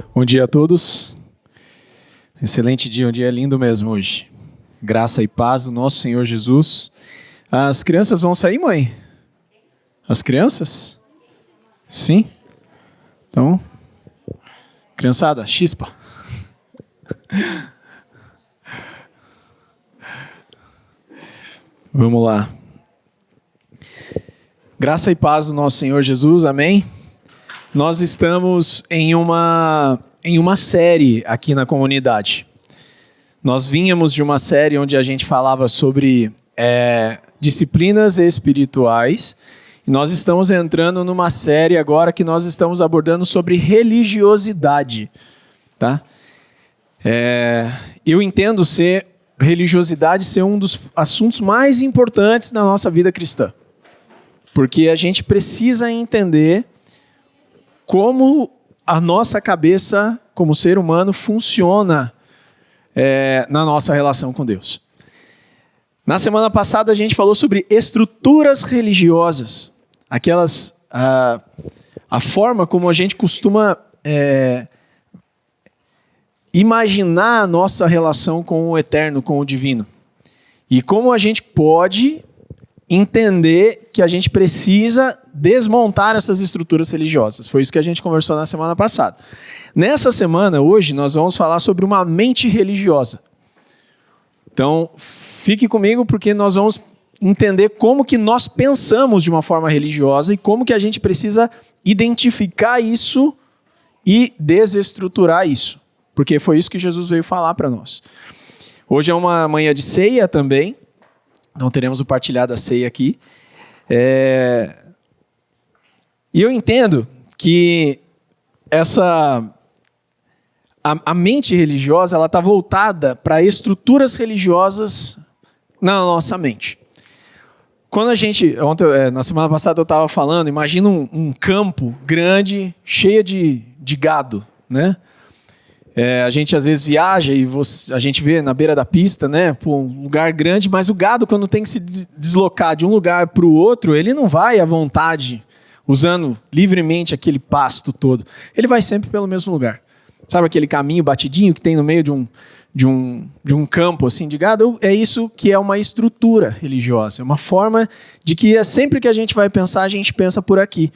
Bom dia a todos. Excelente dia, um dia lindo mesmo hoje. Graça e paz do nosso Senhor Jesus. As crianças vão sair, mãe? As crianças? Sim? Então, criançada, chispa. Vamos lá. Graça e paz do nosso Senhor Jesus, amém? Nós estamos em uma série aqui na comunidade. Nós vínhamos de uma série onde a gente falava sobre disciplinas espirituais. E nós estamos entrando numa série agora que nós estamos abordando sobre religiosidade. Tá? Eu entendo religiosidade ser um dos assuntos mais importantes da nossa vida cristã. Porque a gente precisa entender como a nossa cabeça, como ser humano, funciona na nossa relação com Deus. Na semana passada a gente falou sobre estruturas religiosas, a forma como a gente costuma imaginar a nossa relação com o eterno, com o divino. E como a gente pode entender que a gente precisa desmontar essas estruturas religiosas. Foi isso que a gente conversou na semana passada. Nessa semana, hoje, nós vamos falar sobre uma mente religiosa. Então, fique comigo porque nós vamos entender como que nós pensamos de uma forma religiosa e como que a gente precisa identificar isso e desestruturar isso. Porque foi isso que Jesus veio falar para nós. Hoje é uma manhã de ceia também. Não teremos o partilhar da ceia aqui. E eu entendo que a mente religiosa ela está voltada para estruturas religiosas na nossa mente. Quando na semana passada eu estava falando, imagina um campo grande, cheio de gado, né? A gente às vezes viaja e a gente vê na beira da pista, né, um lugar grande, mas o gado quando tem que se deslocar de um lugar para o outro, ele não vai à vontade, usando livremente aquele pasto todo. Ele vai sempre pelo mesmo lugar. Sabe aquele caminho batidinho que tem no meio de um campo assim, de gado? É isso que é uma estrutura religiosa. É uma forma de que sempre que a gente vai pensar, a gente pensa por aqui.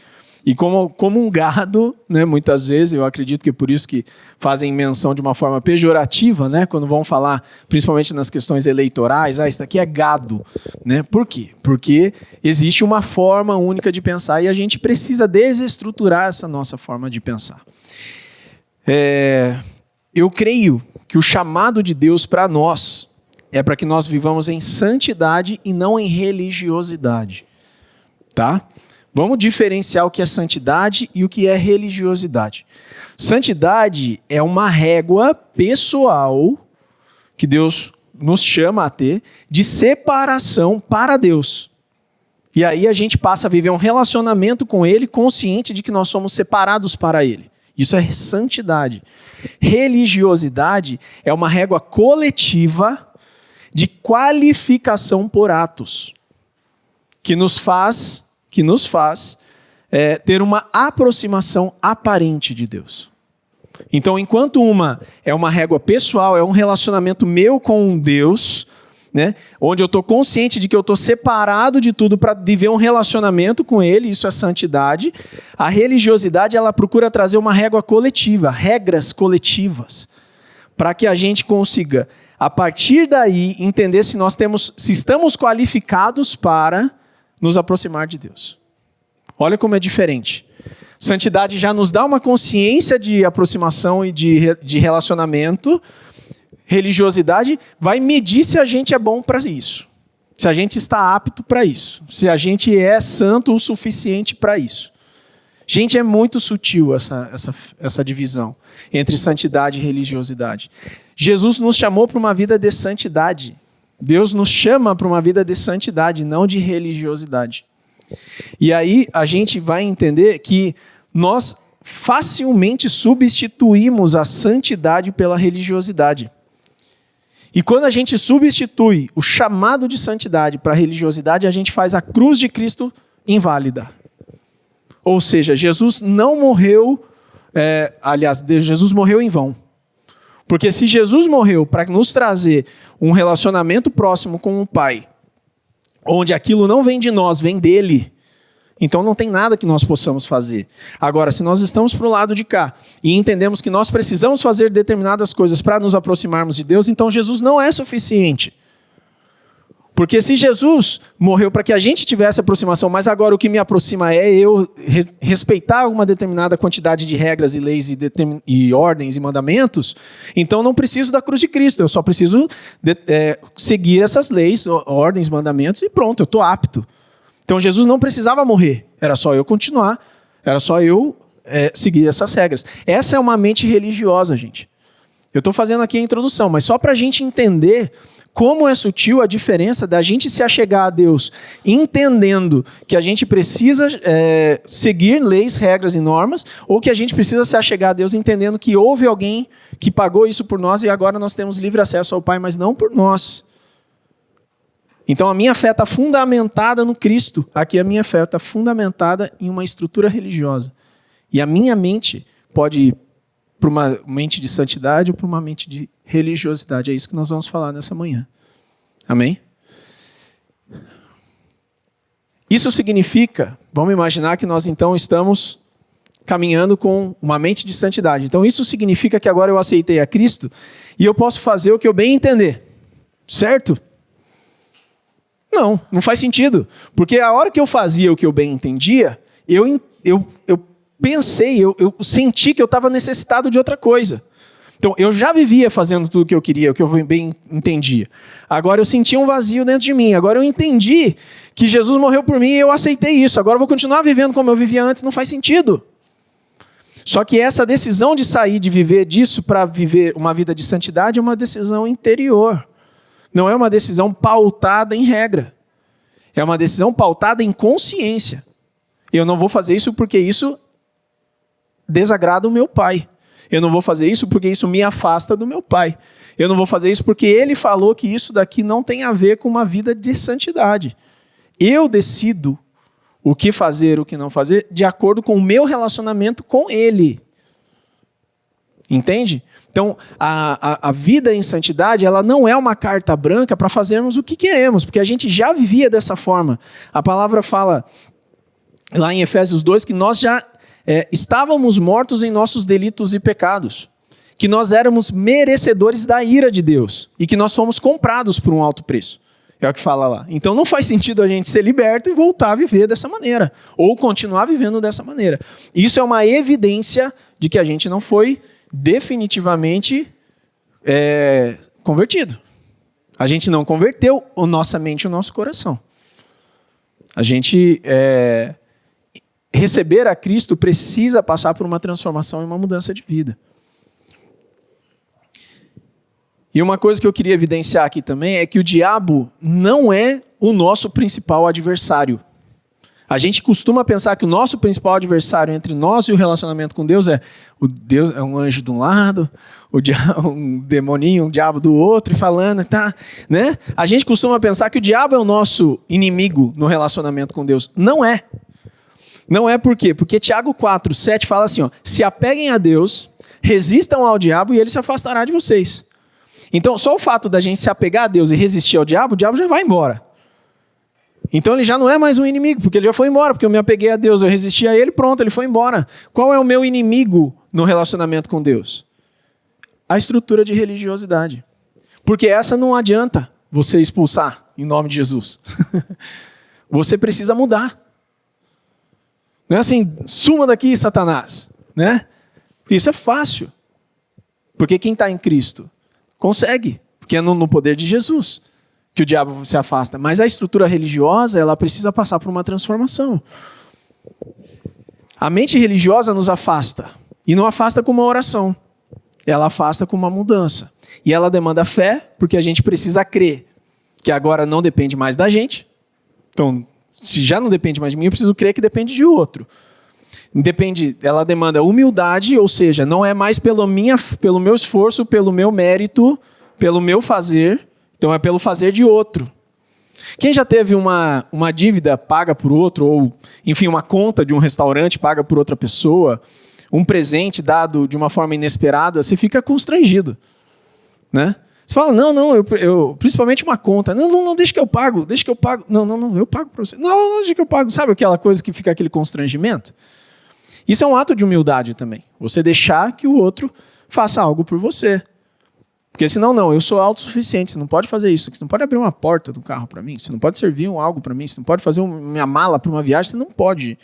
E como um gado, né, muitas vezes, eu acredito que é por isso que fazem menção de uma forma pejorativa, né, quando vão falar, principalmente nas questões eleitorais, isso aqui é gado. Né? Por quê? Porque existe uma forma única de pensar e a gente precisa desestruturar essa nossa forma de pensar. Eu creio que o chamado de Deus para nós é para que nós vivamos em santidade e não em religiosidade. Tá? Vamos diferenciar o que é santidade e o que é religiosidade. Santidade é uma régua pessoal que Deus nos chama a ter de separação para Deus. E aí a gente passa a viver um relacionamento com Ele consciente de que nós somos separados para Ele. Isso é santidade. Religiosidade é uma régua coletiva de qualificação por atos que nos faz ter uma aproximação aparente de Deus. Então, enquanto uma é uma régua pessoal, é um relacionamento meu com Deus, né, onde eu estou consciente de que eu estou separado de tudo para viver um relacionamento com Ele, isso é santidade. A religiosidade, ela procura trazer uma régua coletiva, regras coletivas, para que a gente consiga, a partir daí, entender se estamos qualificados para nos aproximar de Deus. Olha como é diferente. Santidade já nos dá uma consciência de aproximação e de relacionamento. Religiosidade vai medir se a gente é bom para isso. Se a gente está apto para isso. Se a gente é santo o suficiente para isso. Gente, é muito sutil essa divisão entre santidade e religiosidade. Jesus nos chamou para uma vida de santidade. Deus nos chama para uma vida de santidade, não de religiosidade. E aí a gente vai entender que nós facilmente substituímos a santidade pela religiosidade. E quando a gente substitui o chamado de santidade para a religiosidade, a gente faz a cruz de Cristo inválida. Ou seja, Jesus não morreu Jesus morreu em vão. Porque se Jesus morreu para nos trazer um relacionamento próximo com o Pai, onde aquilo não vem de nós, vem dele, então não tem nada que nós possamos fazer. Agora, se nós estamos para o lado de cá e entendemos que nós precisamos fazer determinadas coisas para nos aproximarmos de Deus, então Jesus não é suficiente. Porque se Jesus morreu para que a gente tivesse aproximação, mas agora o que me aproxima é eu respeitar uma determinada quantidade de regras e leis e ordens e mandamentos, então não preciso da cruz de Cristo, eu só preciso seguir essas leis, ordens, mandamentos e pronto, eu estou apto. Então Jesus não precisava morrer, era só eu continuar, era só eu seguir essas regras. Essa é uma mente religiosa, gente. Eu estou fazendo aqui a introdução, mas só para a gente entender como é sutil a diferença da gente se achegar a Deus entendendo que a gente precisa seguir leis, regras e normas, ou que a gente precisa se achegar a Deus entendendo que houve alguém que pagou isso por nós e agora nós temos livre acesso ao Pai, mas não por nós. Então a minha fé está fundamentada no Cristo. Aqui a minha fé está fundamentada em uma estrutura religiosa. E a minha mente pode ir para uma mente de santidade ou para uma mente de religiosidade. É isso que nós vamos falar nessa manhã. Amém? Isso significa, vamos imaginar que nós então estamos caminhando com uma mente de santidade. Então isso significa que agora eu aceitei a Cristo e eu posso fazer o que eu bem entender. Certo? Não faz sentido. Porque a hora que eu fazia o que eu bem entendia, eu pensei, eu senti que eu estava necessitado de outra coisa. Então, eu já vivia fazendo tudo o que eu queria, o que eu bem entendia. Agora eu sentia um vazio dentro de mim. Agora eu entendi que Jesus morreu por mim e eu aceitei isso. Agora eu vou continuar vivendo como eu vivia antes, não faz sentido. Só que essa decisão de sair, de viver disso para viver uma vida de santidade é uma decisão interior. Não é uma decisão pautada em regra. É uma decisão pautada em consciência. Eu não vou fazer isso porque isso desagrada o meu pai. Eu não vou fazer isso porque isso me afasta do meu pai. Eu não vou fazer isso porque ele falou que isso daqui não tem a ver com uma vida de santidade. Eu decido o que fazer, o que não fazer, de acordo com o meu relacionamento com ele. Entende? Então, a vida em santidade, ela não é uma carta branca para fazermos o que queremos, porque a gente já vivia dessa forma. A palavra fala, lá em Efésios 2, que nós já estávamos mortos em nossos delitos e pecados, que nós éramos merecedores da ira de Deus e que nós fomos comprados por um alto preço. É o que fala lá. Então não faz sentido a gente ser liberto e voltar a viver dessa maneira, ou continuar vivendo dessa maneira. Isso é uma evidência de que a gente não foi definitivamente convertido. A gente não converteu a nossa mente e o nosso coração. A gente receber a Cristo precisa passar por uma transformação e uma mudança de vida. E uma coisa que eu queria evidenciar aqui também é que o diabo não é o nosso principal adversário. A gente costuma pensar que o nosso principal adversário entre nós e o relacionamento com Deus é um anjo de um lado, um demoninho, um diabo do outro, e falando, tá, né? A gente costuma pensar que o diabo é o nosso inimigo no relacionamento com Deus. Não é. Não é por quê? Porque Tiago 4:7 fala assim, ó, se apeguem a Deus, resistam ao diabo e ele se afastará de vocês. Então, só o fato da gente se apegar a Deus e resistir ao diabo, o diabo já vai embora. Então ele já não é mais um inimigo, porque ele já foi embora, porque eu me apeguei a Deus, eu resisti a ele, pronto, ele foi embora. Qual é o meu inimigo no relacionamento com Deus? A estrutura de religiosidade. Porque essa não adianta você expulsar, em nome de Jesus. Você precisa mudar. Não é assim, suma daqui, Satanás. Né? Isso é fácil. Porque quem está em Cristo consegue, porque é no poder de Jesus que o diabo se afasta. Mas a estrutura religiosa, ela precisa passar por uma transformação. A mente religiosa nos afasta. E não afasta com uma oração. Ela afasta com uma mudança. E ela demanda fé, porque a gente precisa crer que agora não depende mais da gente. Então, se já não depende mais de mim, eu preciso crer que depende de outro. Ela demanda humildade, ou seja, não é mais pelo meu esforço, pelo meu mérito, pelo meu fazer. Então é pelo fazer de outro. Quem já teve uma dívida paga por outro, ou enfim, uma conta de um restaurante paga por outra pessoa, um presente dado de uma forma inesperada, você fica constrangido, né? Você fala, não, eu principalmente uma conta. Não, deixa que eu pago. Não, eu pago para você. Não, deixa que eu pago. Sabe aquela coisa que fica aquele constrangimento? Isso é um ato de humildade também. Você deixar que o outro faça algo por você. Porque senão, eu sou autossuficiente, você não pode fazer isso. Você não pode abrir uma porta do carro para mim, você não pode servir algo para mim, você não pode fazer minha mala para uma viagem, você não pode.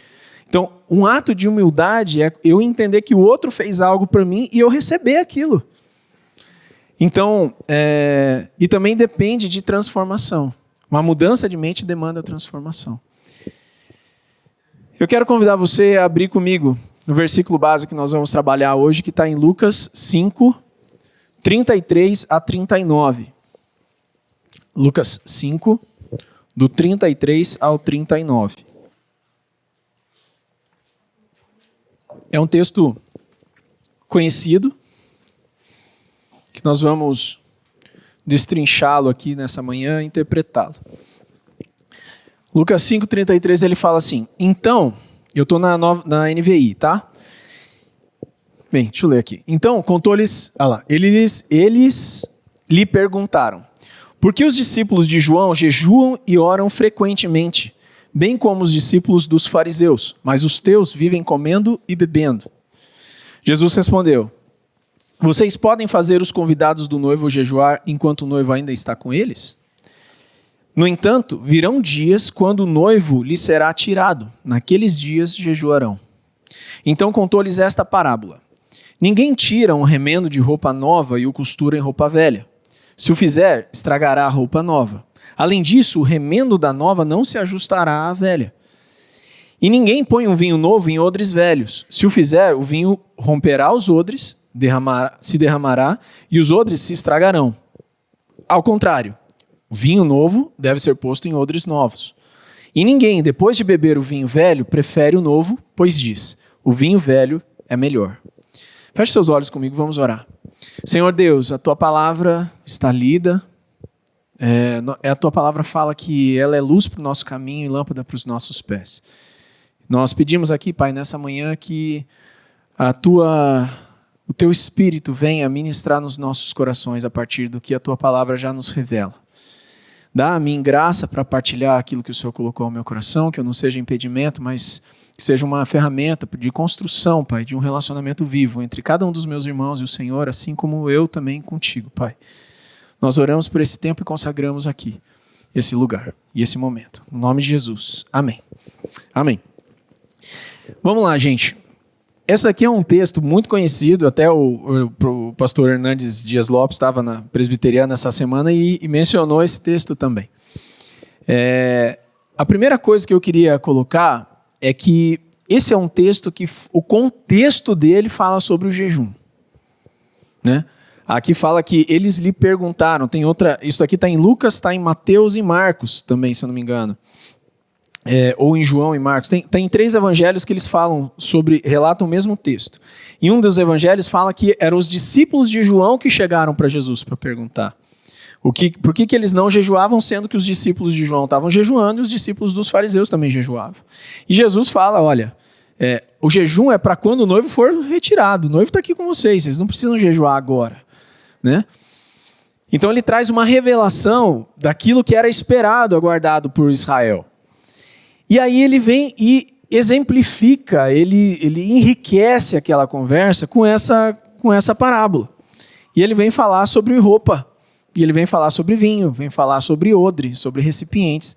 Então, um ato de humildade é eu entender que o outro fez algo para mim e eu receber aquilo. Então, e também depende de transformação. Uma mudança de mente demanda transformação. Eu quero convidar você a abrir comigo no versículo base que nós vamos trabalhar hoje, que está em Lucas 5, 33 a 39. Lucas 5, do 33 ao 39. É um texto conhecido, que nós vamos destrinchá-lo aqui nessa manhã e interpretá-lo. Lucas 5:33 ele fala assim, então, eu estou na NVI, tá? Bem, deixa eu ler aqui. Então, contou-lhes, eles lhe perguntaram, por que os discípulos de João jejuam e oram frequentemente, bem como os discípulos dos fariseus, mas os teus vivem comendo e bebendo? Jesus respondeu, vocês podem fazer os convidados do noivo jejuar enquanto o noivo ainda está com eles? No entanto, virão dias quando o noivo lhe será tirado. Naqueles dias jejuarão. Então contou-lhes esta parábola. Ninguém tira um remendo de roupa nova e o costura em roupa velha. Se o fizer, estragará a roupa nova. Além disso, o remendo da nova não se ajustará à velha. E ninguém põe um vinho novo em odres velhos. Se o fizer, o vinho romperá os odres, se derramará e os odres se estragarão. Ao contrário, o vinho novo deve ser posto em odres novos. E ninguém, depois de beber o vinho velho, prefere o novo, pois diz, o vinho velho é melhor. Feche seus olhos comigo, vamos orar. Senhor Deus, a tua palavra está lida. A tua palavra fala que ela é luz para o nosso caminho e lâmpada para os nossos pés. Nós pedimos aqui, Pai, nessa manhã que o teu Espírito venha ministrar nos nossos corações a partir do que a tua palavra já nos revela. Dá a mim graça para partilhar aquilo que o Senhor colocou ao meu coração, que eu não seja impedimento, mas que seja uma ferramenta de construção, Pai, de um relacionamento vivo entre cada um dos meus irmãos e o Senhor, assim como eu também contigo, Pai. Nós oramos por esse tempo e consagramos aqui esse lugar e esse momento. No nome de Jesus. Amém. Amém. Vamos lá, gente. Esse aqui é um texto muito conhecido, até o pastor Hernandes Dias Lopes estava na presbiteriana essa semana e mencionou esse texto também. A primeira coisa que eu queria colocar é que esse é um texto que o contexto dele fala sobre o jejum, né? Aqui fala que eles lhe perguntaram, tem outra, isso aqui está em Lucas, está em Mateus e Marcos também, se eu não me engano. Ou em João e Marcos, tem 3 evangelhos que eles relatam o mesmo texto. E um dos evangelhos fala que eram os discípulos de João que chegaram para Jesus para perguntar por que eles não jejuavam, sendo que os discípulos de João estavam jejuando e os discípulos dos fariseus também jejuavam. E Jesus fala, olha, o jejum é para quando o noivo for retirado, o noivo está aqui com vocês não precisam jejuar agora, né? Então ele traz uma revelação daquilo que era esperado, aguardado por Israel. E aí ele vem e exemplifica, ele enriquece aquela conversa com essa parábola. E ele vem falar sobre roupa, e ele vem falar sobre vinho, vem falar sobre odre, sobre recipientes.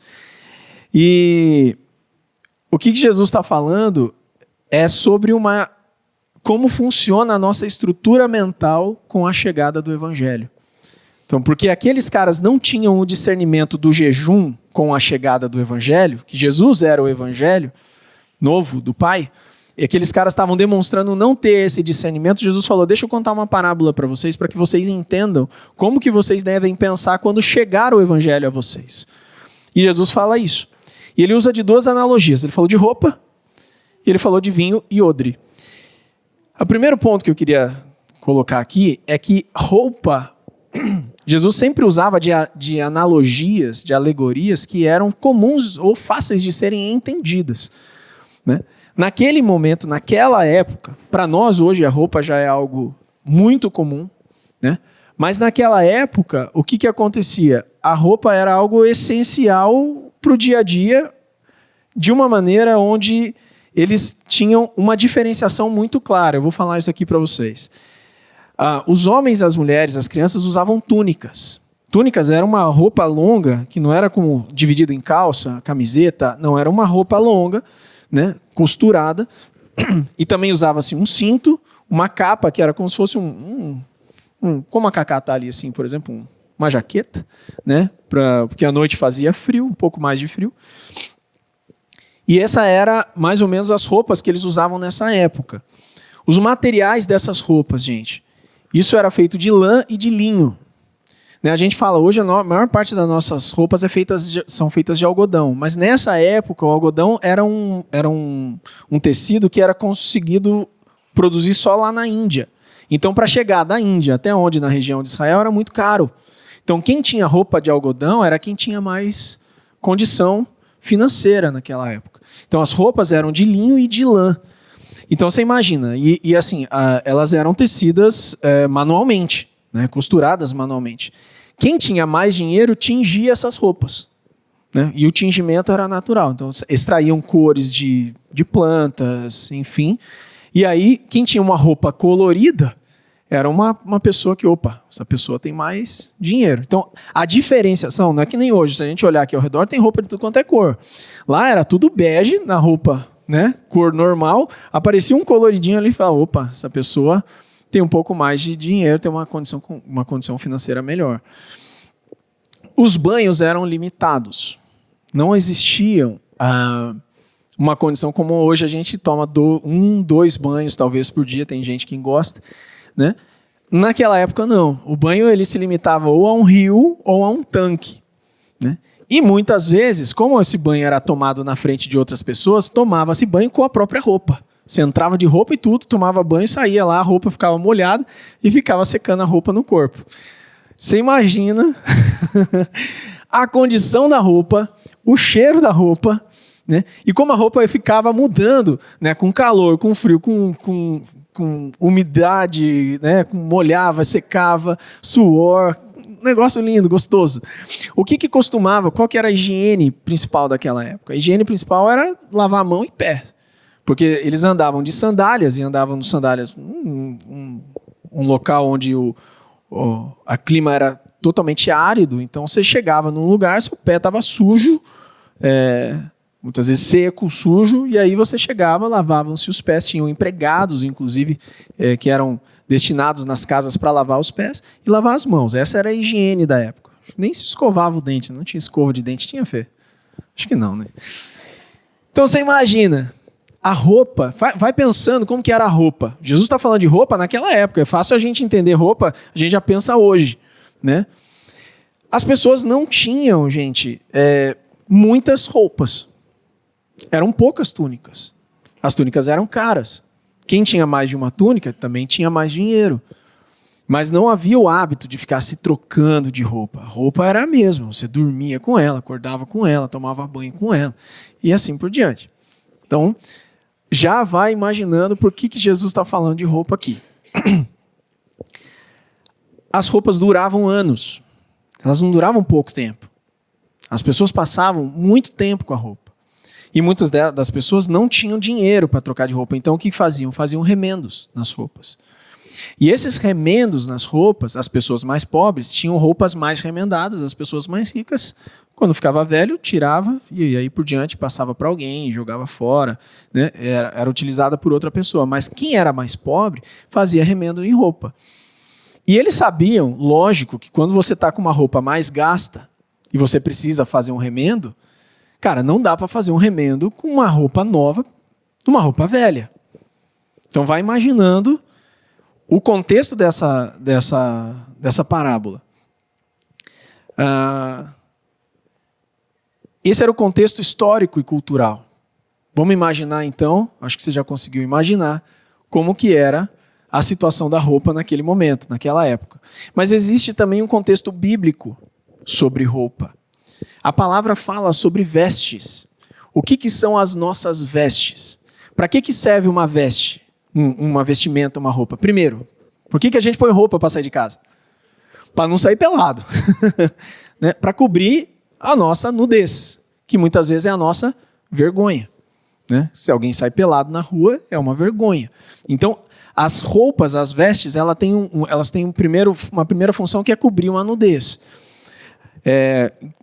E o que Jesus está falando é sobre como funciona a nossa estrutura mental com a chegada do Evangelho. Então, porque aqueles caras não tinham o discernimento do jejum com a chegada do Evangelho, que Jesus era o Evangelho novo do Pai, e aqueles caras estavam demonstrando não ter esse discernimento. Jesus falou, deixa eu contar uma parábola para vocês, para que vocês entendam como que vocês devem pensar quando chegar o Evangelho a vocês. E Jesus fala isso. E ele usa de 2 analogias. Ele falou de roupa e ele falou de vinho e odre. O primeiro ponto que eu queria colocar aqui é que roupa... Jesus sempre usava de analogias, de alegorias que eram comuns ou fáceis de serem entendidas, né? Naquele momento, naquela época, para nós hoje a roupa já é algo muito comum, né? Mas naquela época, o que acontecia? A roupa era algo essencial para o dia a dia, de uma maneira onde eles tinham uma diferenciação muito clara. Eu vou falar isso aqui para vocês. Os homens, as mulheres, as crianças usavam túnicas. Túnicas era uma roupa longa, que não era como dividido em calça, camiseta, não, era uma roupa longa, né, costurada, e também usava-se um cinto, uma capa, que era como se fosse como a Cacá está ali, assim, por exemplo, uma jaqueta, né, porque à noite fazia frio, um pouco mais de frio. E essa era mais ou menos as roupas que eles usavam nessa época. Os materiais dessas roupas, gente, isso era feito de lã e de linho. A gente fala, hoje a maior parte das nossas roupas são feitas de algodão, mas nessa época o algodão era um tecido que era conseguido produzir só lá na Índia. Então, para chegar da Índia até onde, na região de Israel, era muito caro. Então, quem tinha roupa de algodão era quem tinha mais condição financeira naquela época. Então, as roupas eram de linho e de lã. Então, você imagina, e assim, elas eram tecidas manualmente, né, costuradas manualmente. Quem tinha mais dinheiro tingia essas roupas, né? E o tingimento era natural. Então, extraíam cores de plantas, enfim. E aí, quem tinha uma roupa colorida era uma pessoa que, essa pessoa tem mais dinheiro. Então, a diferenciação não é que nem hoje. Se a gente olhar aqui ao redor, tem roupa de tudo quanto é cor. Lá era tudo bege na roupa, né? Cor normal. Aparecia um coloridinho ali e falava, essa pessoa tem um pouco mais de dinheiro, tem uma condição financeira melhor. Os banhos eram limitados. Não existiam uma condição como hoje a gente toma 2 banhos talvez por dia, tem gente que gosta, né? Naquela época não. O banho ele se limitava ou a um rio ou a um tanque, né? E muitas vezes, como esse banho era tomado na frente de outras pessoas, tomava-se banho com a própria roupa. Você entrava de roupa e tudo, tomava banho, saía lá, a roupa ficava molhada e ficava secando a roupa no corpo. Você imagina a condição da roupa, o cheiro da roupa, né? E como a roupa ficava mudando, né? Com calor, com frio, com umidade, né? Molhava, secava, suor, negócio lindo, gostoso. O que costumava, qual que era a higiene principal daquela época? A higiene principal era lavar a mão e pé. Porque eles andavam de sandálias, e andavam de sandálias um local onde a clima era totalmente árido, então você chegava num lugar, seu pé estava sujo, muitas vezes seco, sujo, e aí você chegava, lavavam-se os pés, tinham empregados, inclusive, que eram destinados nas casas para lavar os pés e lavar as mãos. Essa era a higiene da época. Nem se escovava o dente, não tinha escova de dente, tinha Fê? Acho que não, né? Então você imagina... A roupa, vai pensando como que era a roupa. Jesus está falando de roupa naquela época. É fácil a gente entender roupa, a gente já pensa hoje, né? As pessoas não tinham, gente, muitas roupas. Eram poucas túnicas. As túnicas eram caras. Quem tinha mais de uma túnica também tinha mais dinheiro. Mas não havia o hábito de ficar se trocando de roupa. A roupa era a mesma. Você dormia com ela, acordava com ela, tomava banho com ela. E assim por diante. Então... já vai imaginando por que Jesus está falando de roupa aqui. As roupas duravam anos. Elas não duravam pouco tempo. As pessoas passavam muito tempo com a roupa. E muitas das pessoas não tinham dinheiro para trocar de roupa. Então o que faziam? Faziam remendos nas roupas. E esses remendos nas roupas, as pessoas mais pobres tinham roupas mais remendadas, as pessoas mais ricas, quando ficava velho, tirava e aí por diante passava para alguém, jogava fora, né? Era utilizada por outra pessoa. Mas quem era mais pobre fazia remendo em roupa. E eles sabiam, lógico, que quando você está com uma roupa mais gasta e você precisa fazer um remendo, cara, não dá para fazer um remendo com uma roupa nova, numa roupa velha. Então vai imaginando o contexto dessa parábola. Esse era o contexto histórico e cultural. Vamos imaginar então, acho que você já conseguiu imaginar, como que era a situação da roupa naquele momento, naquela época. Mas existe também um contexto bíblico sobre roupa. A palavra fala sobre vestes. O que são as nossas vestes? Para que serve uma veste, uma vestimenta, uma roupa? Primeiro, por que a gente põe roupa para sair de casa? Para não sair pelado. Né? Para cobrir a nossa nudez, que muitas vezes é a nossa vergonha. Né? Se alguém sai pelado na rua, é uma vergonha. Então, as roupas, as vestes, elas têm uma primeira função que é cobrir uma nudez.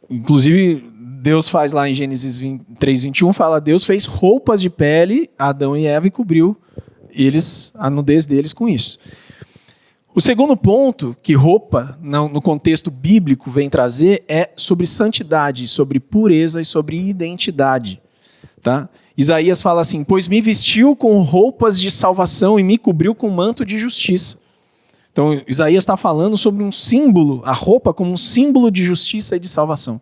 Inclusive, Deus faz lá em Gênesis 3:21, fala, Deus fez roupas de pele, Adão e Eva, e cobriu a nudez deles com isso. O segundo ponto que roupa, no contexto bíblico, vem trazer é sobre santidade, sobre pureza e sobre identidade. Tá? Isaías fala assim, pois me vestiu com roupas de salvação e me cobriu com manto de justiça. Então, Isaías está falando sobre um símbolo, a roupa como um símbolo de justiça e de salvação.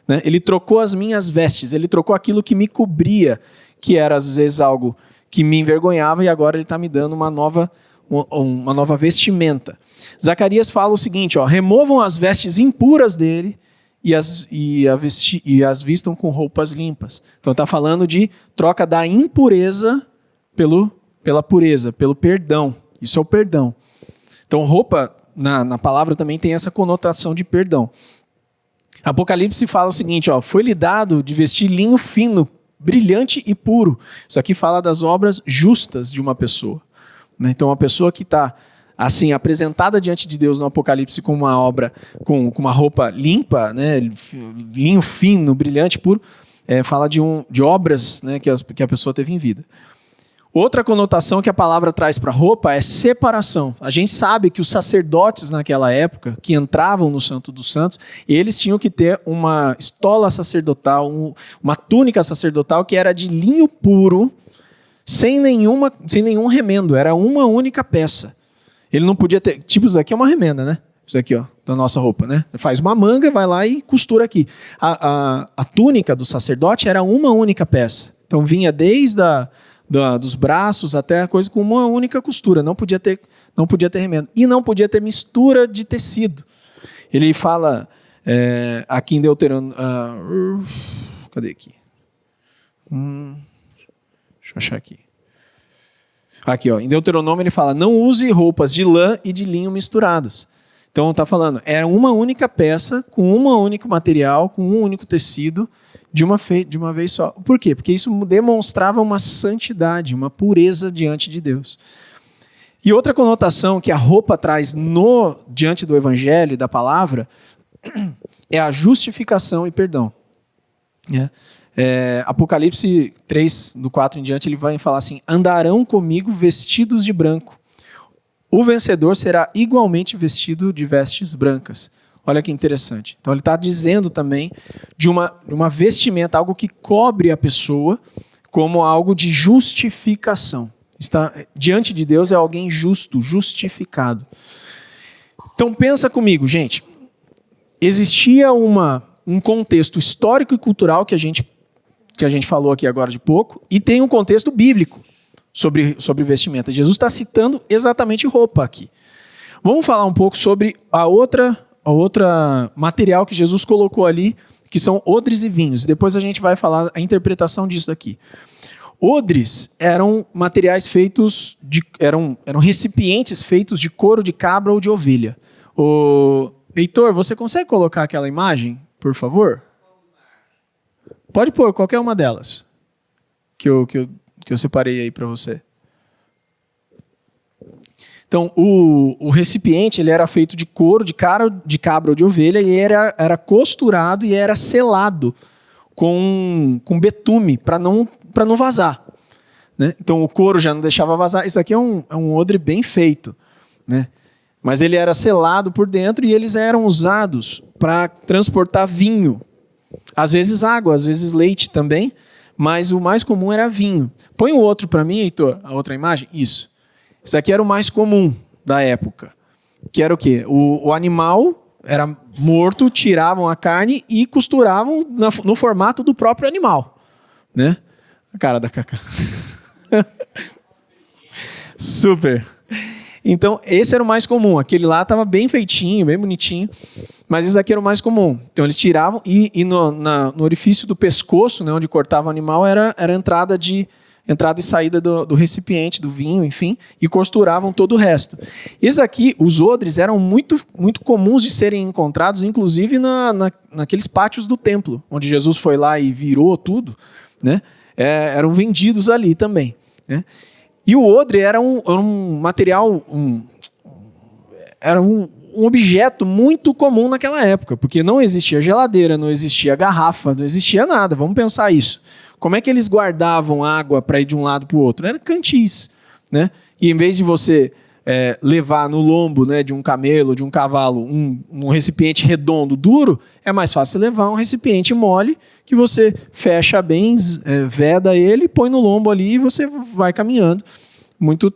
Né? Ele trocou as minhas vestes, ele trocou aquilo que me cobria, que era às vezes algo que me envergonhava, e agora ele está me dando uma nova vestimenta. Zacarias fala o seguinte, removam as vestes impuras dele e as vistam com roupas limpas. Então está falando de troca da impureza pela pureza, pelo perdão. Isso é o perdão. Então roupa, na palavra também tem essa conotação de perdão. Apocalipse fala o seguinte, foi-lhe dado de vestir linho fino, brilhante e puro. Isso aqui fala das obras justas de uma pessoa. Então, uma pessoa que está assim, apresentada diante de Deus no Apocalipse com uma obra, com uma roupa limpa, né, linho fino, brilhante, puro, fala de obras, né, que a pessoa teve em vida. Outra conotação que a palavra traz para a roupa é separação. A gente sabe que os sacerdotes naquela época, que entravam no Santo dos Santos, eles tinham que ter uma estola sacerdotal, uma túnica sacerdotal que era de linho puro, sem nenhum remendo, era uma única peça. Ele não podia ter, tipo, isso aqui é uma remenda, né? Isso aqui, da nossa roupa, né? Faz uma manga, vai lá e costura aqui. A túnica do sacerdote era uma única peça. Então vinha desde dos braços até a coisa com uma única costura. Não podia ter remendo. E não podia ter mistura de tecido. Ele fala aqui em Deuteronômio... cadê aqui? Deixa eu achar aqui. Aqui, em Deuteronômio ele fala, não use roupas de lã e de linho misturadas. Então está falando, era uma única peça, com um único material, com um único tecido, de uma vez só. Por quê? Porque isso demonstrava uma santidade, uma pureza diante de Deus. E outra conotação que a roupa traz diante do Evangelho e da palavra é a justificação e perdão. Apocalipse 3, do 4 em diante, ele vai falar assim, andarão comigo vestidos de branco. O vencedor será igualmente vestido de vestes brancas. Olha que interessante. Então ele está dizendo também de uma vestimenta, algo que cobre a pessoa como algo de justificação. Diante de Deus é alguém justo, justificado. Então pensa comigo, gente. Existia um contexto histórico e cultural que a gente falou aqui agora de pouco, e tem um contexto bíblico sobre vestimenta. Jesus está citando exatamente roupa aqui. Vamos falar um pouco sobre a outra material que Jesus colocou ali, que são odres e vinhos. Depois a gente vai falar a interpretação disso aqui. Odres eram materiais feitos eram recipientes feitos de couro de cabra ou de ovelha. Heitor, você consegue colocar aquela imagem, por favor? Pode pôr qualquer uma delas que eu separei aí para você. Então, o recipiente ele era feito de couro, de cabra ou de ovelha, e era costurado e era selado com betume para não vazar. Né? Então, o couro já não deixava vazar. Isso aqui é um odre bem feito. Né? Mas ele era selado por dentro e eles eram usados para transportar vinho. Às vezes água, às vezes leite também, mas o mais comum era vinho. Põe o outro para mim, Heitor, a outra imagem. Isso. Isso aqui era o mais comum da época. Que era o quê? O animal era morto, tiravam a carne e costuravam no formato do próprio animal. Né? A cara da Cacá. Super. Então, esse era o mais comum. Aquele lá estava bem feitinho, bem bonitinho. Mas esse aqui era o mais comum. Então, eles tiravam e no orifício do pescoço, né, onde cortava o animal, era a entrada de entrada e saída do recipiente, do vinho, enfim, e costuravam todo o resto. Isso aqui, os odres eram muito, muito comuns de serem encontrados, inclusive naqueles pátios do templo, onde Jesus foi lá e virou tudo, né? Eram vendidos ali também, né? E o odre era um material, era um objeto muito comum naquela época, porque não existia geladeira, não existia garrafa, não existia nada. Vamos pensar isso. Como é que eles guardavam água para ir de um lado para o outro? Era cantis, né? E em vez de você levar no lombo, né, de um camelo, de um cavalo, um recipiente redondo, duro, é mais fácil levar um recipiente mole que você fecha bem, veda ele, põe no lombo ali e você vai caminhando. Muito,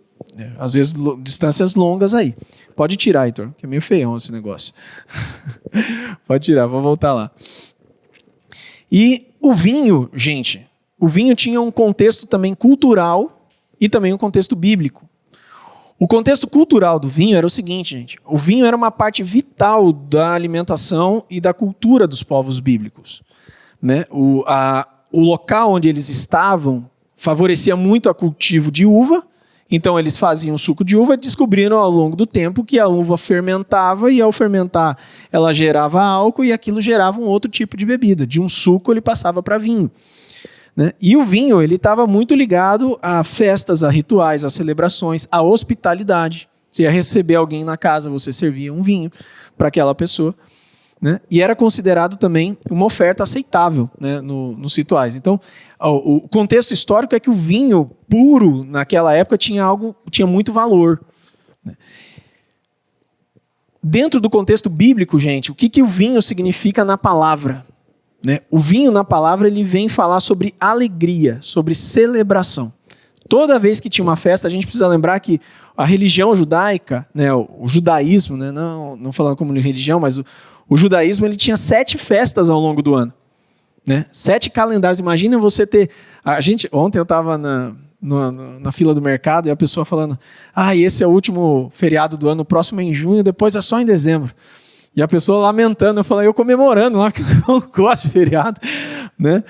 às vezes, distâncias longas aí. Pode tirar, Heitor, que é meio feião esse negócio. Pode tirar, vou voltar lá. E o vinho, gente, o vinho tinha um contexto também cultural e também um contexto bíblico. O contexto cultural do vinho era o seguinte, gente. O vinho era uma parte vital da alimentação e da cultura dos povos bíblicos, né? O local onde eles estavam favorecia muito a cultivo de uva, então eles faziam suco de uva e descobriram ao longo do tempo que a uva fermentava e ao fermentar ela gerava álcool e aquilo gerava um outro tipo de bebida. De um suco ele passava para vinho, né? E o vinho ele estava muito ligado a festas, a rituais, a celebrações, a hospitalidade. Você ia receber alguém na casa, você servia um vinho para aquela pessoa, né? E era considerado também uma oferta aceitável, né, nos rituais. Então, o contexto histórico é que o vinho puro naquela época tinha muito valor, né? Dentro do contexto bíblico, gente, o que o vinho significa na palavra? Né? O vinho na palavra ele vem falar sobre alegria, sobre celebração. Toda vez que tinha uma festa, a gente precisa lembrar que a religião judaica, né, o judaísmo, né, não falando como religião, mas o judaísmo ele tinha 7 festas ao longo do ano, né? 7 calendários. Imagina você ter... Ontem eu estava na fila do mercado e a pessoa falando: esse é o último feriado do ano, o próximo é em junho, depois é só em dezembro. E a pessoa lamentando, eu comemorando lá, porque eu não gosto de feriado, né?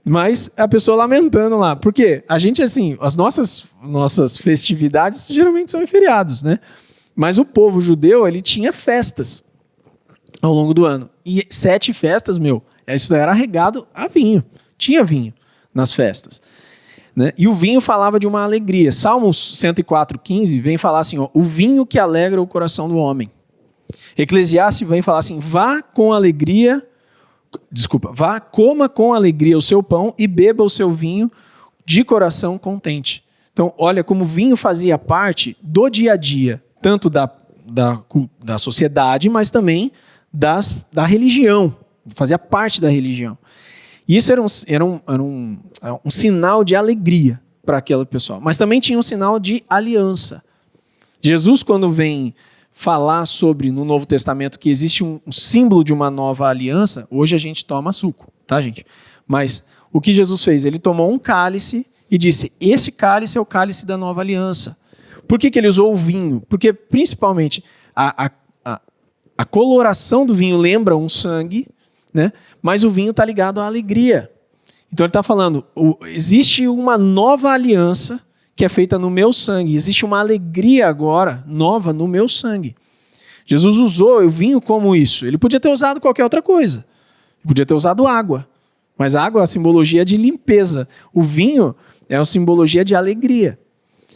Mas a pessoa lamentando lá. Por quê? A gente, assim, as nossas festividades geralmente são em feriados, né? Mas o povo judeu, ele tinha festas ao longo do ano. E 7 festas, isso era regado a vinho. Tinha vinho nas festas, né? E o vinho falava de uma alegria. Salmos 104:15 vem falar assim, o vinho que alegra o coração do homem. Eclesiastes vem falar assim, coma com alegria o seu pão e beba o seu vinho de coração contente. Então, olha como o vinho fazia parte do dia a dia, tanto da sociedade, mas também da religião, fazia parte da religião. E isso era um sinal de alegria para aquele pessoal, mas também tinha um sinal de aliança. Jesus, quando vem falar sobre, no Novo Testamento, que existe um símbolo de uma nova aliança, hoje a gente toma suco, tá, gente? Mas o que Jesus fez? Ele tomou um cálice e disse, esse cálice é o cálice da nova aliança. Por que ele usou o vinho? Porque, principalmente, a coloração do vinho lembra um sangue, né? Mas o vinho está ligado à alegria. Então ele está falando, existe uma nova aliança que é feita no meu sangue. Existe uma alegria agora, nova, no meu sangue. Jesus usou o vinho como isso. Ele podia ter usado qualquer outra coisa. Ele podia ter usado água. Mas a água é a simbologia de limpeza. O vinho é uma simbologia de alegria.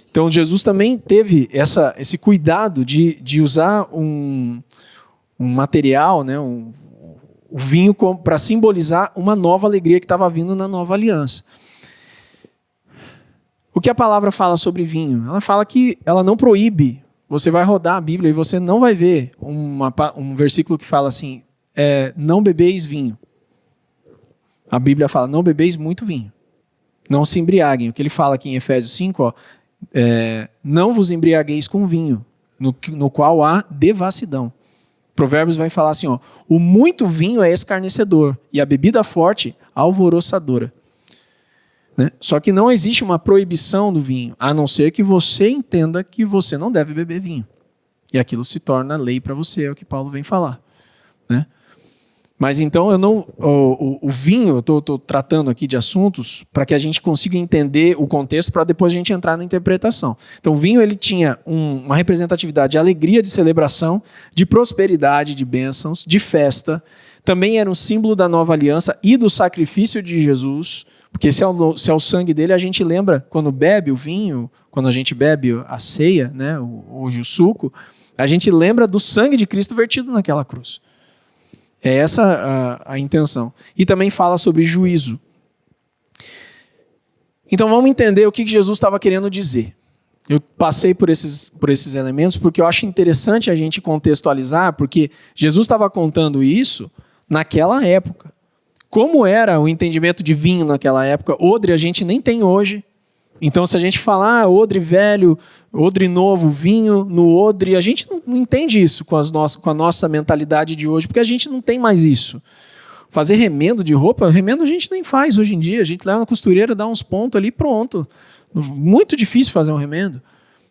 Então Jesus também teve esse cuidado de usar um material, né, o vinho para simbolizar uma nova alegria que estava vindo na nova aliança. O que a palavra fala sobre vinho? Ela fala que ela não proíbe. Você vai rodar a Bíblia e você não vai ver um versículo que fala assim, não bebeis vinho. A Bíblia fala, não bebeis muito vinho. Não se embriaguem. O que ele fala aqui em Efésios 5, não vos embriagueis com vinho, no qual há devassidão. Provérbios vai falar assim, o muito vinho é escarnecedor e a bebida forte alvoroçadora. Né? Só que não existe uma proibição do vinho, a não ser que você entenda que você não deve beber vinho. E aquilo se torna lei para você, é o que Paulo vem falar. Né? Mas então eu não. O vinho, eu estou tratando aqui de assuntos para que a gente consiga entender o contexto para depois a gente entrar na interpretação. Então o vinho ele tinha uma representatividade de alegria, de celebração, de prosperidade, de bênçãos, de festa. Também era um símbolo da nova aliança e do sacrifício de Jesus. Porque se é o sangue dele, a gente lembra quando bebe o vinho, quando a gente bebe a ceia, né, hoje o suco, a gente lembra do sangue de Cristo vertido naquela cruz. É essa a intenção. E também fala sobre juízo. Então vamos entender o que Jesus estava querendo dizer. Eu passei por esses elementos porque eu acho interessante a gente contextualizar, porque Jesus estava contando isso naquela época. Como era o entendimento de vinho naquela época? Odre a gente nem tem hoje. Então, se a gente falar odre velho, odre novo, vinho no odre, a gente não entende isso com a nossa mentalidade de hoje, porque a gente não tem mais isso. Fazer remendo de roupa, remendo a gente nem faz hoje em dia. A gente leva na costureira, dá uns pontos ali, pronto. Muito difícil fazer um remendo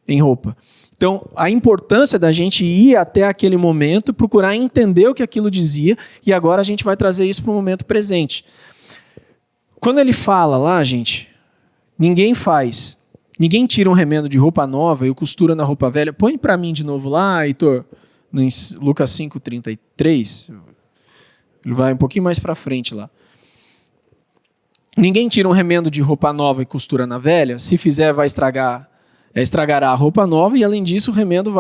em roupa. Então, a importância da gente ir até aquele momento, procurar entender o que aquilo dizia, e agora a gente vai trazer isso para o momento presente. Quando ele fala lá, gente, ninguém tira um remendo de roupa nova e o costura na roupa velha. Põe para mim de novo lá, Heitor, em Lucas 5:33. Ele vai um pouquinho mais para frente lá. Ninguém tira um remendo de roupa nova e costura na velha. Se fizer, estragará a roupa nova e, além disso, o remendo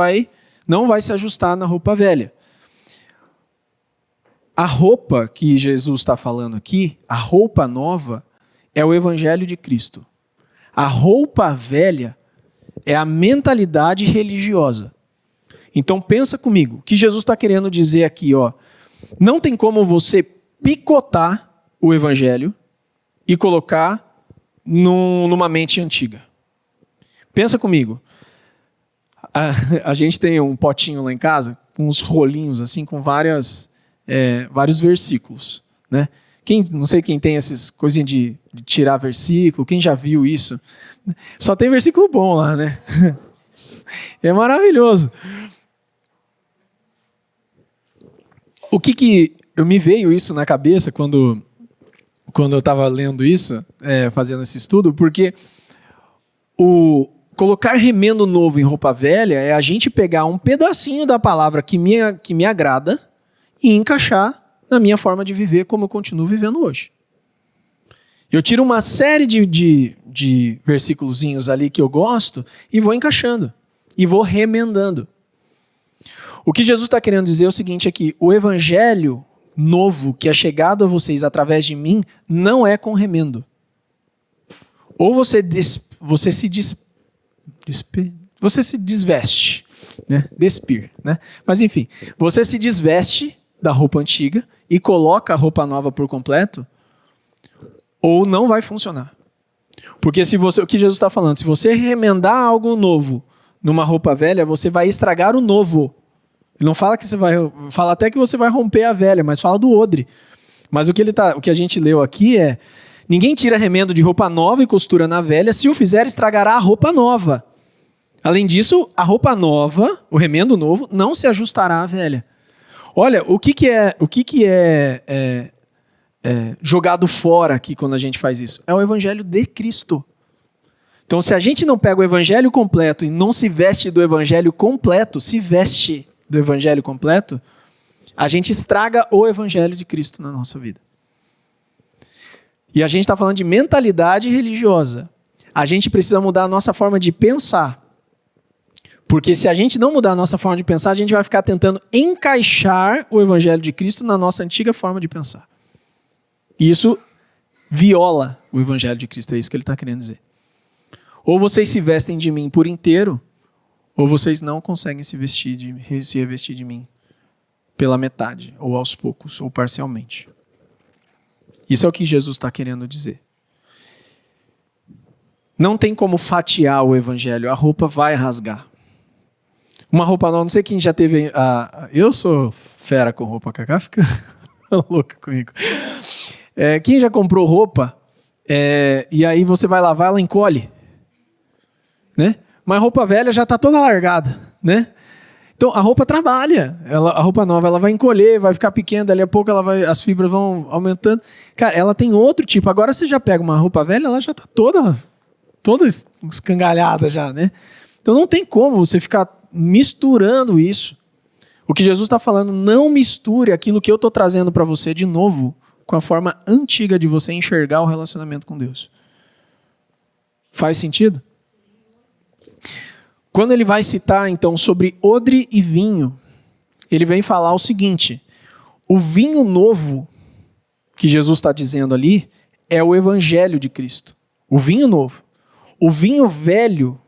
não vai se ajustar na roupa velha. A roupa que Jesus está falando aqui, a roupa nova, é o Evangelho de Cristo. A roupa velha é a mentalidade religiosa. Então pensa comigo, o que Jesus está querendo dizer aqui, ó, não tem como você picotar o Evangelho e colocar numa mente antiga. Pensa comigo. A gente tem um potinho lá em casa, com uns rolinhos assim, com vários versículos, né? Não sei quem tem essas coisinhas de tirar versículo, quem já viu isso? Só tem versículo bom lá, né? É maravilhoso. O que me veio isso na cabeça quando eu estava lendo isso, fazendo esse estudo, porque colocar remendo novo em roupa velha é a gente pegar um pedacinho da palavra que me agrada e encaixar na minha forma de viver como eu continuo vivendo hoje. Eu tiro uma série de versículozinhos ali que eu gosto e vou encaixando. E vou remendando. O que Jesus está querendo dizer é o seguinte aqui: o evangelho novo que é chegado a vocês através de mim não é com remendo. Ou você se desveste, né? Despir, né? Mas enfim, você se desveste da roupa antiga e coloca a roupa nova por completo, ou não vai funcionar. Porque o que Jesus está falando, se você remendar algo novo numa roupa velha, você vai estragar o novo. Ele não fala que você vai, fala até que você vai romper a velha, mas fala do odre. Mas o que a gente leu aqui é: ninguém tira remendo de roupa nova e costura na velha, se o fizer, estragará a roupa nova. Além disso, a roupa nova, o remendo novo, não se ajustará à velha. Olha, o que é jogado fora aqui quando a gente faz isso? É o evangelho de Cristo. Então, se a gente não pega o evangelho completo e não se veste do evangelho completo, a gente estraga o evangelho de Cristo na nossa vida. E a gente está falando de mentalidade religiosa. A gente precisa mudar a nossa forma de pensar. Porque se a gente não mudar a nossa forma de pensar, a gente vai ficar tentando encaixar o evangelho de Cristo na nossa antiga forma de pensar. E isso viola o evangelho de Cristo, é isso que ele está querendo dizer. Ou vocês se vestem de mim por inteiro, ou vocês não conseguem se revestir de mim pela metade, ou aos poucos, ou parcialmente. Isso é o que Jesus está querendo dizer. Não tem como fatiar o evangelho, a roupa vai rasgar. Uma roupa nova, não sei quem já teve... eu sou fera com roupa, Cacá fica louca comigo. Quem já comprou roupa, e aí você vai lavar, ela encolhe. Né? Mas roupa velha já está toda largada. Né? Então, a roupa trabalha. A roupa nova ela vai encolher, vai ficar pequena, dali a pouco as fibras vão aumentando. Cara, ela tem outro tipo. Agora você já pega uma roupa velha, ela já está toda escangalhada já, né? Então não tem como você ficar misturando isso. O que Jesus está falando, não misture aquilo que eu estou trazendo para você de novo com a forma antiga de você enxergar o relacionamento com Deus. Faz sentido? Quando ele vai citar, então, sobre odre e vinho, ele vem falar o seguinte: o vinho novo que Jesus está dizendo ali é o evangelho de Cristo. O vinho novo. O vinho velho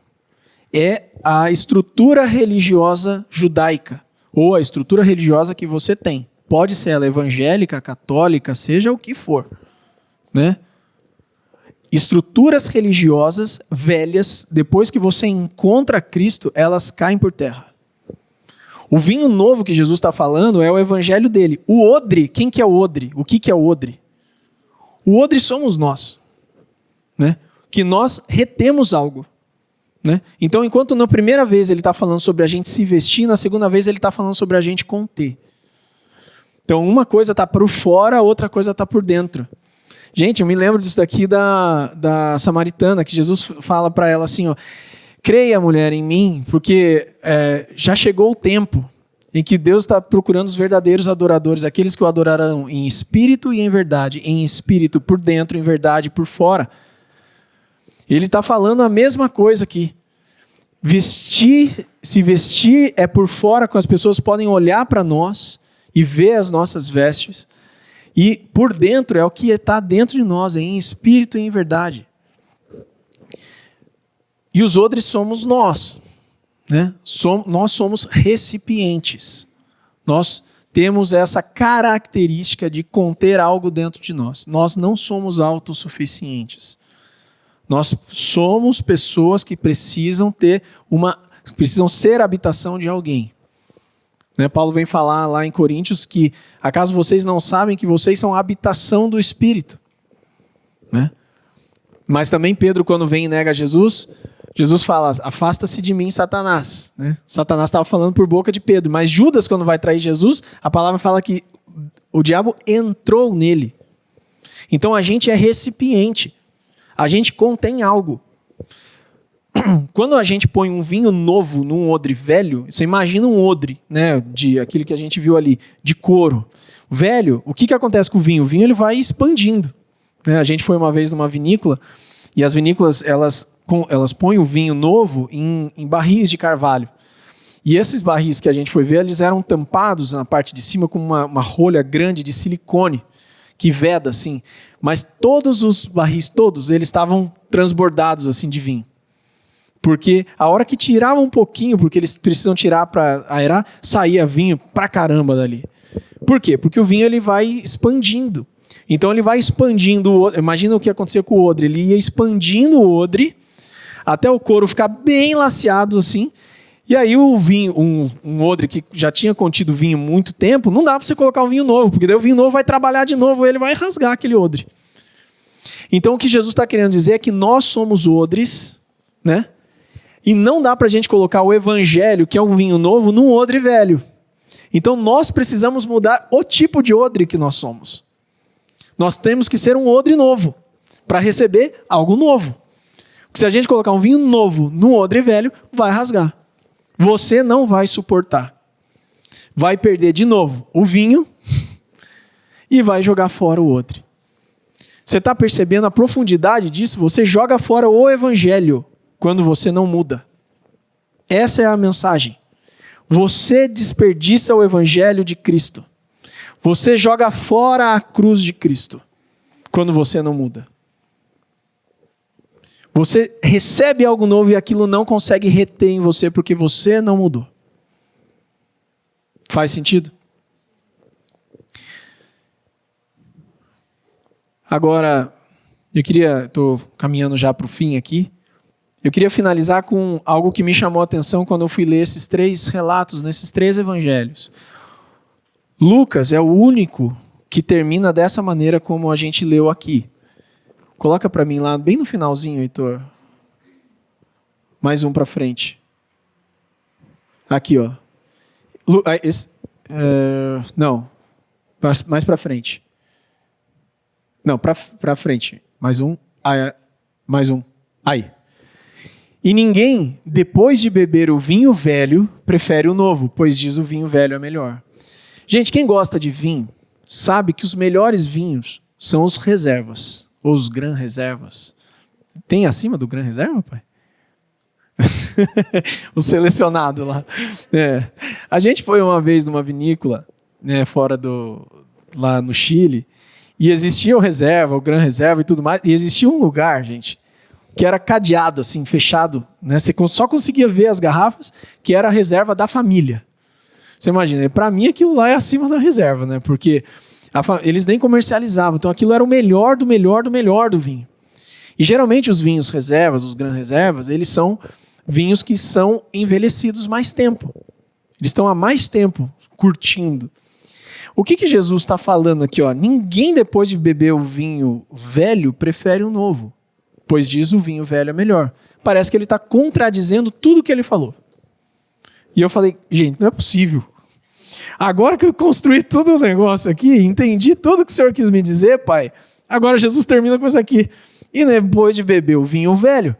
é a estrutura religiosa judaica, ou a estrutura religiosa que você tem. Pode ser ela evangélica, católica, seja o que for, né? Estruturas religiosas velhas, depois que você encontra Cristo, elas caem por terra. O vinho novo que Jesus está falando é o evangelho dele. O odre, quem que é o odre? O que é o odre? O odre somos nós, né? Que nós retemos algo, né? Então, enquanto na primeira vez ele está falando sobre a gente se vestir, na segunda vez ele está falando sobre a gente conter. Então, uma coisa está por fora, a outra coisa está por dentro. Gente, eu me lembro disso daqui da samaritana, que Jesus fala para ela assim, ó: creia, mulher, em mim, porque já chegou o tempo em que Deus está procurando os verdadeiros adoradores, aqueles que o adorarão em espírito e em verdade, em espírito por dentro, em verdade por fora. Ele está falando a mesma coisa aqui. Se vestir é por fora, que as pessoas podem olhar para nós e ver as nossas vestes. E por dentro é o que está dentro de nós, é em espírito e em verdade. E os odres somos nós, né? Nós somos recipientes. Nós temos essa característica de conter algo dentro de nós. Nós não somos autossuficientes. Nós somos pessoas que precisam ser habitação de alguém. Né? Paulo vem falar lá em Coríntios que, acaso vocês não sabem que vocês são a habitação do Espírito? Né? Mas também Pedro, quando vem e nega Jesus, Jesus fala: afasta-se de mim, Satanás. Né? Satanás estava falando por boca de Pedro. Mas Judas, quando vai trair Jesus, a palavra fala que o diabo entrou nele. Então a gente é recipiente. A gente contém algo. Quando a gente põe um vinho novo num odre velho, você imagina um odre, né, de aquilo que a gente viu ali, de couro. Velho, o que acontece com o vinho? O vinho ele vai expandindo. Né? A gente foi uma vez numa vinícola, e as vinícolas elas põem o vinho novo em barris de carvalho. E esses barris que a gente foi ver, eles eram tampados na parte de cima com uma rolha grande de silicone, que veda assim. Mas todos os barris, eles estavam transbordados assim de vinho. Porque a hora que tirava um pouquinho, porque eles precisam tirar para aerar, saía vinho pra caramba dali. Por quê? Porque o vinho ele vai expandindo. Então ele vai expandindo o odre. Imagina o que acontecia com o odre. Ele ia expandindo o odre até o couro ficar bem laceado assim. E aí o vinho, um odre que já tinha contido vinho muito tempo, não dá para você colocar um vinho novo, porque daí o vinho novo vai trabalhar de novo, ele vai rasgar aquele odre. Então o que Jesus está querendo dizer é que nós somos odres, né? E não dá para a gente colocar o evangelho, que é um vinho novo, num odre velho. Então nós precisamos mudar o tipo de odre que nós somos. Nós temos que ser um odre novo, para receber algo novo. Porque se a gente colocar um vinho novo num odre velho, vai rasgar. Você não vai suportar. Vai perder de novo o vinho e vai jogar fora o odre. Você está percebendo a profundidade disso? Você joga fora o evangelho quando você não muda. Essa é a mensagem. Você desperdiça o evangelho de Cristo. Você joga fora a cruz de Cristo quando você não muda. Você recebe algo novo e aquilo não consegue reter em você porque você não mudou. Faz sentido? Agora, estou caminhando já para o fim aqui. Eu queria finalizar com algo que me chamou a atenção quando eu fui ler esses 3 relatos, nesses 3 evangelhos. Lucas é o único que termina dessa maneira como a gente leu aqui. Coloca para mim lá, bem no finalzinho, Heitor. Mais um para frente. Aqui, ó. Não, mais para frente. Não, para frente. Mais um. Mais um. Aí. E ninguém, depois de beber o vinho velho, prefere o novo, pois diz o vinho velho é melhor. Gente, quem gosta de vinho sabe que os melhores vinhos são os reservas, ou os Gran Reservas. Tem acima do Gran Reserva, pai? O selecionado lá. A gente foi uma vez numa vinícola, né, lá no Chile, e existia o reserva, o Gran Reserva e tudo mais, e existia um lugar, gente, que era cadeado, assim, fechado, né? Você só conseguia ver as garrafas, que era a reserva da família. Você imagina, para mim aquilo lá é acima da reserva, né? Porque eles nem comercializavam, então aquilo era o melhor do melhor do melhor do vinho. E geralmente os vinhos reservas, os Gran Reservas, eles são vinhos que são envelhecidos mais tempo. Eles estão há mais tempo curtindo. O que Jesus está falando aqui? Ó? Ninguém depois de beber o vinho velho prefere o novo, pois diz o vinho velho é melhor. Parece que ele está contradizendo tudo que ele falou. E eu falei, gente, não é possível. Agora que eu construí todo o negócio aqui, entendi tudo que o Senhor quis me dizer, pai, agora Jesus termina com isso aqui. E depois de beber o vinho velho,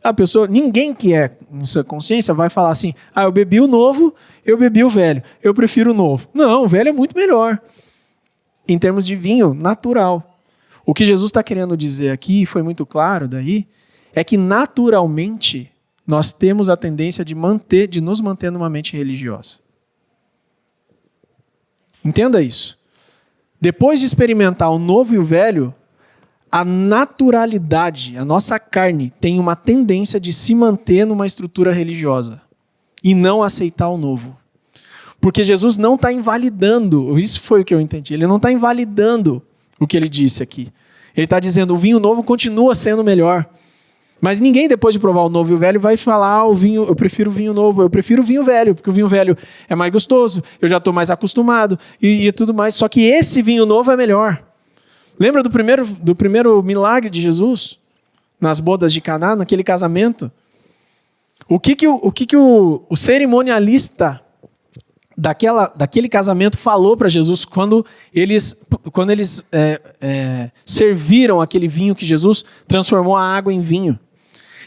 a pessoa, ninguém que é em sua consciência vai falar assim, eu bebi o novo, eu bebi o velho, eu prefiro o novo. Não, o velho é muito melhor. Em termos de vinho natural. O que Jesus está querendo dizer aqui, e foi muito claro daí, é que naturalmente nós temos a tendência de nos manter numa mente religiosa. Entenda isso. Depois de experimentar o novo e o velho, a naturalidade, a nossa carne, tem uma tendência de se manter numa estrutura religiosa e não aceitar o novo. Porque Jesus não está invalidando, isso foi o que eu entendi, ele não está invalidando o que ele disse aqui. Ele está dizendo, o vinho novo continua sendo melhor. Mas ninguém, depois de provar o novo e o velho, vai falar, eu prefiro o vinho novo, eu prefiro o vinho velho, porque o vinho velho é mais gostoso, eu já estou mais acostumado e tudo mais. Só que esse vinho novo é melhor. Lembra do primeiro milagre de Jesus? Nas bodas de Caná, naquele casamento? O que o cerimonialista daquele casamento falou para Jesus quando eles serviram aquele vinho que Jesus transformou a água em vinho?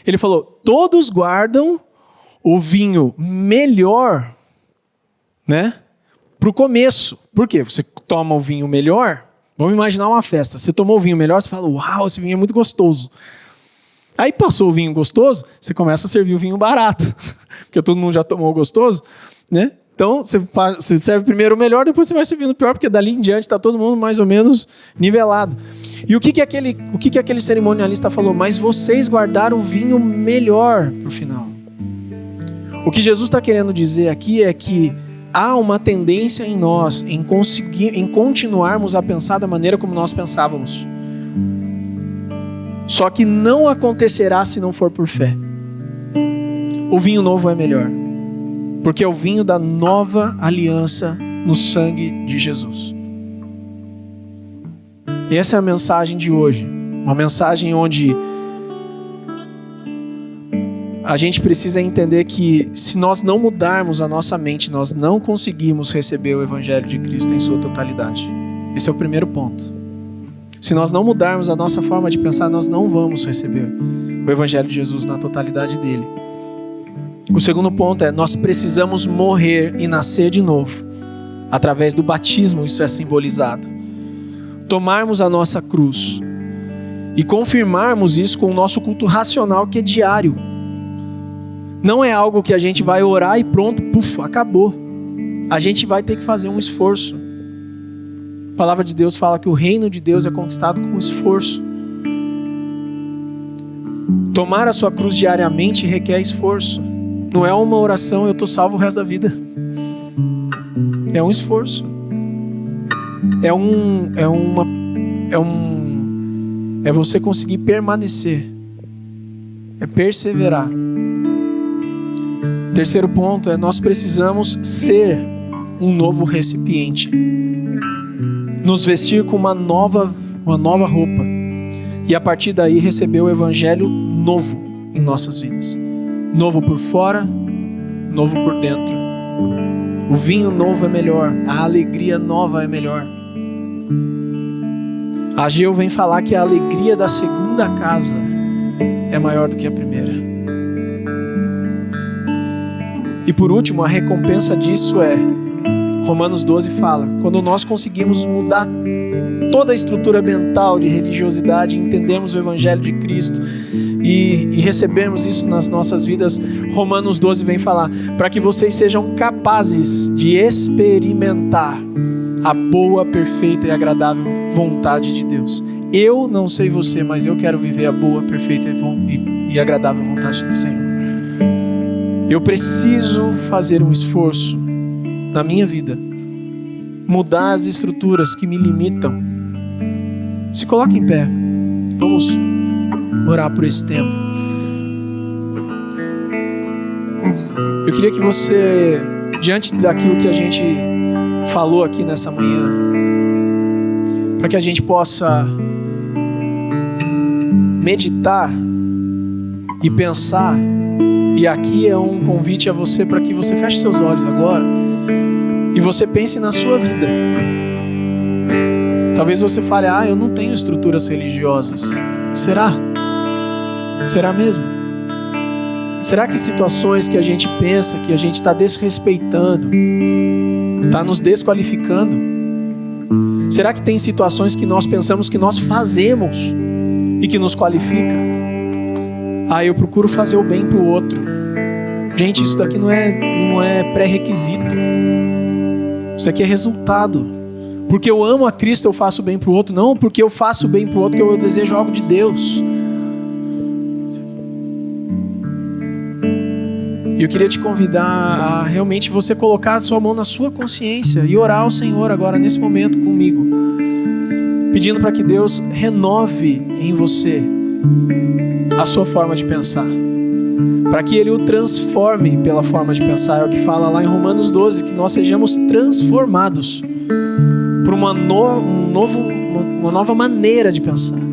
Ele falou, todos guardam o vinho melhor, né, para o começo. Por quê? Você toma o vinho melhor, vamos imaginar uma festa. Você tomou o vinho melhor, você fala, uau, esse vinho é muito gostoso. Aí passou o vinho gostoso, você começa a servir o vinho barato, porque todo mundo já tomou o gostoso, né? Então, você serve primeiro o melhor, depois você vai servindo o pior, porque dali em diante está todo mundo mais ou menos nivelado. E o que aquele cerimonialista falou? Mas vocês guardaram o vinho melhor para o final. O que Jesus está querendo dizer aqui é que há uma tendência em nós, em continuarmos a pensar da maneira como nós pensávamos. Só que não acontecerá se não for por fé. O vinho novo é melhor. Porque é o vinho da nova aliança no sangue de Jesus. E essa é a mensagem de hoje. Uma mensagem onde a gente precisa entender que se nós não mudarmos a nossa mente, nós não conseguimos receber o Evangelho de Cristo em sua totalidade. Esse é o primeiro ponto. Se nós não mudarmos a nossa forma de pensar, nós não vamos receber o Evangelho de Jesus na totalidade dele. O segundo ponto é, nós precisamos morrer e nascer de novo. Através do batismo isso é simbolizado. Tomarmos a nossa cruz e confirmarmos isso com o nosso culto racional, que é diário. Não é algo que a gente vai orar e pronto, acabou. A gente vai ter que fazer um esforço. A palavra de Deus fala que o reino de Deus é conquistado com esforço. Tomar a sua cruz diariamente requer esforço. Não é uma oração, eu estou salvo o resto da vida. É um esforço. É você conseguir permanecer. É perseverar. Terceiro ponto é, nós precisamos ser um novo recipiente. Nos vestir com uma nova roupa. E a partir daí receber o evangelho novo em nossas vidas. Novo por fora, novo por dentro. O vinho novo é melhor, a alegria nova é melhor. Ageu vem falar que a alegria da segunda casa é maior do que a primeira. E por último, a recompensa disso é, Romanos 12 fala, quando nós conseguimos mudar toda a estrutura mental de religiosidade, entendemos o Evangelho de Cristo e recebemos isso nas nossas vidas, Romanos 12 vem falar, para que vocês sejam capazes de experimentar a boa, perfeita e agradável vontade de Deus. Eu não sei você, mas eu quero viver a boa, perfeita e agradável vontade do Senhor. Eu preciso fazer um esforço na minha vida, mudar as estruturas que me limitam. Se coloque em pé, vamos orar por esse tempo. Eu queria que você, diante daquilo que a gente falou aqui nessa manhã, para que a gente possa meditar e pensar, e aqui é um convite a você para que você feche seus olhos agora e você pense na sua vida. Talvez você fale, eu não tenho estruturas religiosas. Será? Será mesmo? Será que situações que a gente pensa que a gente está desrespeitando, está nos desqualificando? Será que tem situações que nós pensamos que nós fazemos e que nos qualifica? Eu procuro fazer o bem para o outro. Gente, isso daqui não é pré-requisito. Isso aqui é resultado. Porque eu amo a Cristo, eu faço bem para o outro. Não porque eu faço bem para o outro, que eu desejo algo de Deus. E eu queria te convidar a realmente você colocar a sua mão na sua consciência e orar ao Senhor agora, nesse momento, comigo. Pedindo para que Deus renove em você a sua forma de pensar. Para que Ele o transforme pela forma de pensar. É o que fala lá em Romanos 12, que nós sejamos transformados por uma nova maneira de pensar.